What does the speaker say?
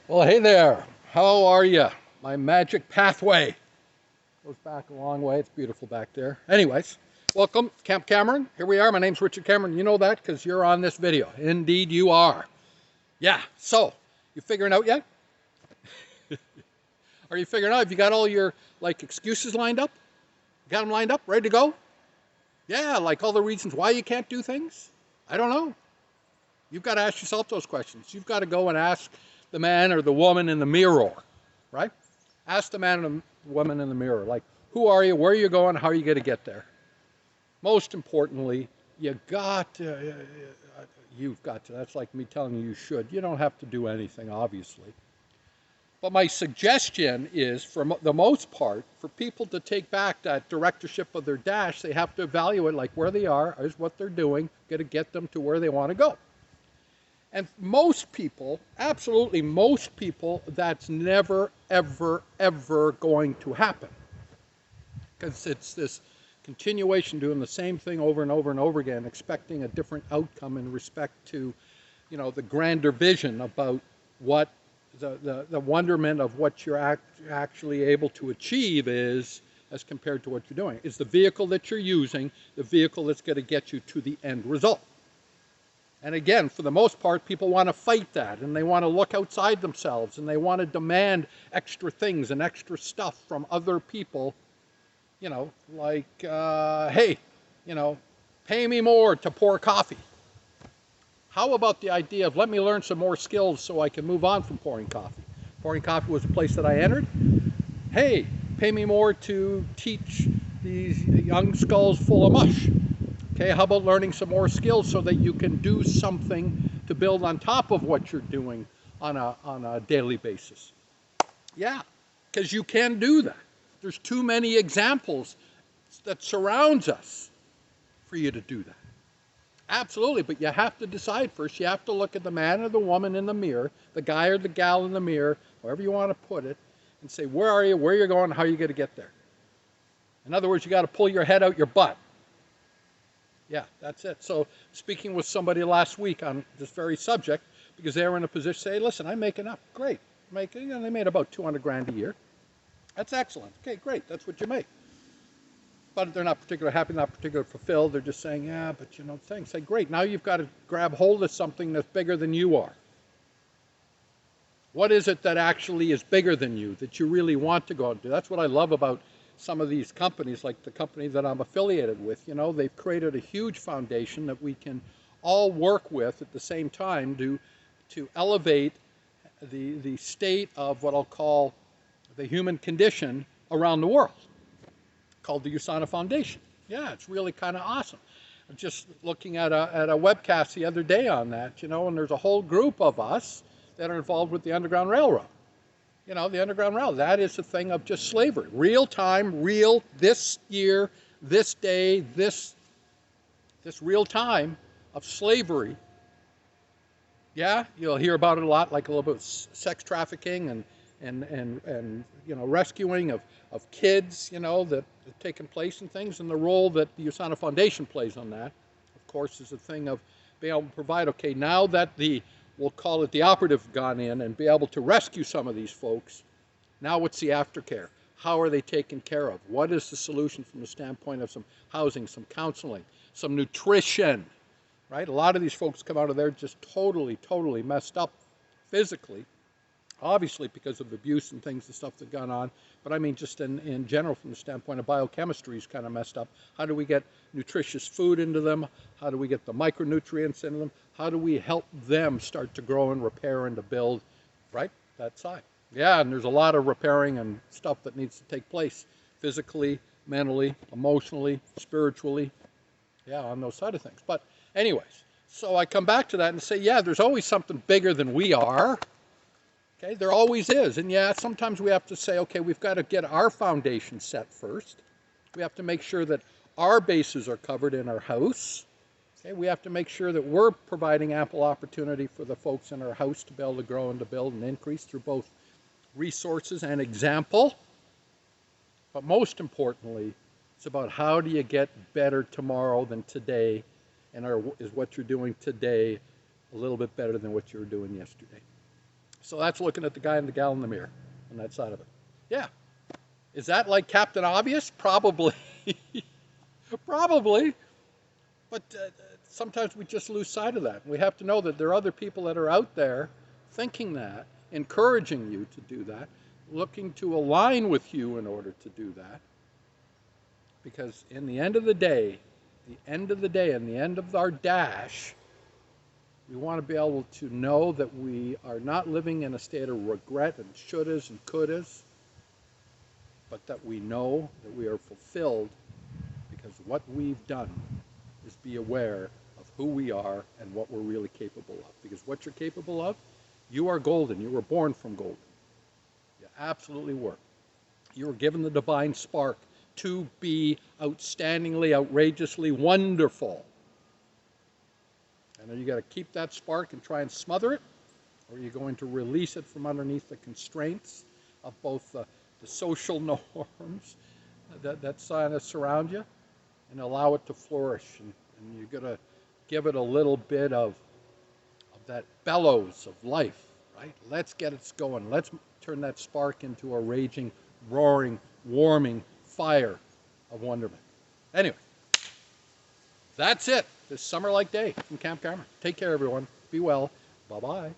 Well, hey there. How are you? My magic pathway goes back a long way. It's beautiful back there. Anyways, welcome, Camp Cameron. Here we are. My name's Richard Cameron. You know that because you're on this video. Indeed, you are. Yeah. So, you figuring out yet? Are you figuring out? Have you got all your excuses lined up? Got them lined up, ready to go? Yeah, like all the reasons why you can't do things. I don't know. You've got to ask yourself those questions. You've got to go and ask the man or the woman in the mirror, right? Ask the man and the woman in the mirror, like, who are you, where are you going, how are you going to get there? Most importantly, you've got to, that's like me telling you should. You don't have to do anything, obviously. But my suggestion is, for the most part, for people to take back that directorship of their dash, they have to evaluate like where they are, is what they're doing, got to get them to where they want to go. And most people, absolutely most people, that's never, ever, ever going to happen. Because it's this continuation doing the same thing over and over and over again, expecting a different outcome in respect to, the grander vision about what the wonderment of what you're actually able to achieve is as compared to what you're doing. Is the vehicle that you're using the vehicle that's going to get you to the end result? And again, for the most part, people want to fight that, and they want to look outside themselves, and they want to demand extra things and extra stuff from other people, like, hey, pay me more to pour coffee. How about the idea of let me learn some more skills so I can move on from pouring coffee? Pouring coffee was a place that I entered. Hey, pay me more to teach these young skulls full of mush. Okay, how about learning some more skills so that you can do something to build on top of what you're doing on a daily basis? Yeah, because you can do that. There's too many examples that surrounds us for you to do that. Absolutely, but you have to decide first. You have to look at the man or the woman in the mirror, the guy or the gal in the mirror, however you want to put it, and say, where are you, where you're going, how are you going to get there? In other words, you got to pull your head out your butt. Yeah, that's it. So speaking with somebody last week on this very subject, because they were in a position to say, listen, I make enough. Great. They made about 200 grand a year. That's excellent. Okay, great. That's what you make. But they're not particularly happy, not particularly fulfilled. They're just saying, yeah, but thanks. Say, great. Now you've got to grab hold of something that's bigger than you are. What is it that actually is bigger than you, that you really want to go out and do? That's what I love about some of these companies, like the company that I'm affiliated with. They've created a huge foundation that we can all work with at the same time to elevate the state of what I'll call the human condition around the world, called the USANA Foundation. Yeah, it's really kind of awesome. I'm just looking at a webcast the other day on that, and there's a whole group of us that are involved with the Underground Railroad. The Underground Railroad, that is the thing of just slavery. Real time, real, this year, this day, this real time of slavery. Yeah, you'll hear about it a lot, like a little bit of sex trafficking and rescuing of kids, that have taken place and things, and the role that the USANA Foundation plays on that, of course, is a thing of being able to provide, okay, now that we'll call it the operative gone in and be able to rescue some of these folks, now what's the aftercare? How are they taken care of? What is the solution from the standpoint of some housing, some counseling, some nutrition, right? A lot of these folks come out of there just totally, totally messed up physically, obviously because of abuse and things and stuff that gone on, but I mean just in general from the standpoint of biochemistry is kind of messed up. How do we get nutritious food into them? How do we get the micronutrients into them? How do we help them start to grow and repair and to build, right? That side. Yeah, and there's a lot of repairing and stuff that needs to take place physically, mentally, emotionally, spiritually, yeah, on those side of things. But anyways, so I come back to that and say, yeah, there's always something bigger than we are. Okay, there always is. And yeah, sometimes we have to say, okay, we've got to get our foundation set first. We have to make sure that our bases are covered in our house. Okay, we have to make sure that we're providing ample opportunity for the folks in our house to be able to grow and to build and increase through both resources and example. But most importantly, it's about how do you get better tomorrow than today, and is what you're doing today a little bit better than what you were doing yesterday. So that's looking at the guy and the gal in the mirror on that side of it. Yeah. Is that like Captain Obvious? Probably. Probably. But sometimes we just lose sight of that. We have to know that there are other people that are out there thinking that, encouraging you to do that, looking to align with you in order to do that. Because in the end of the day, and the end of our dash, we want to be able to know that we are not living in a state of regret and shouldas and couldas, but that we know that we are fulfilled because what we've done is be aware of who we are and what we're really capable of. Because what you're capable of, you are golden. You were born from golden. You absolutely were. You were given the divine spark to be outstandingly, outrageously wonderful. And are you going to keep that spark and try and smother it? Or are you going to release it from underneath the constraints of both the social norms that surround you and allow it to flourish? And you're going to give it a little bit of that bellows of life, right? Let's get it going. Let's turn that spark into a raging, roaring, warming fire of wonderment. Anyway, that's it. This summer-like day from Camp Carmen. Take care, everyone. Be well. Bye-bye.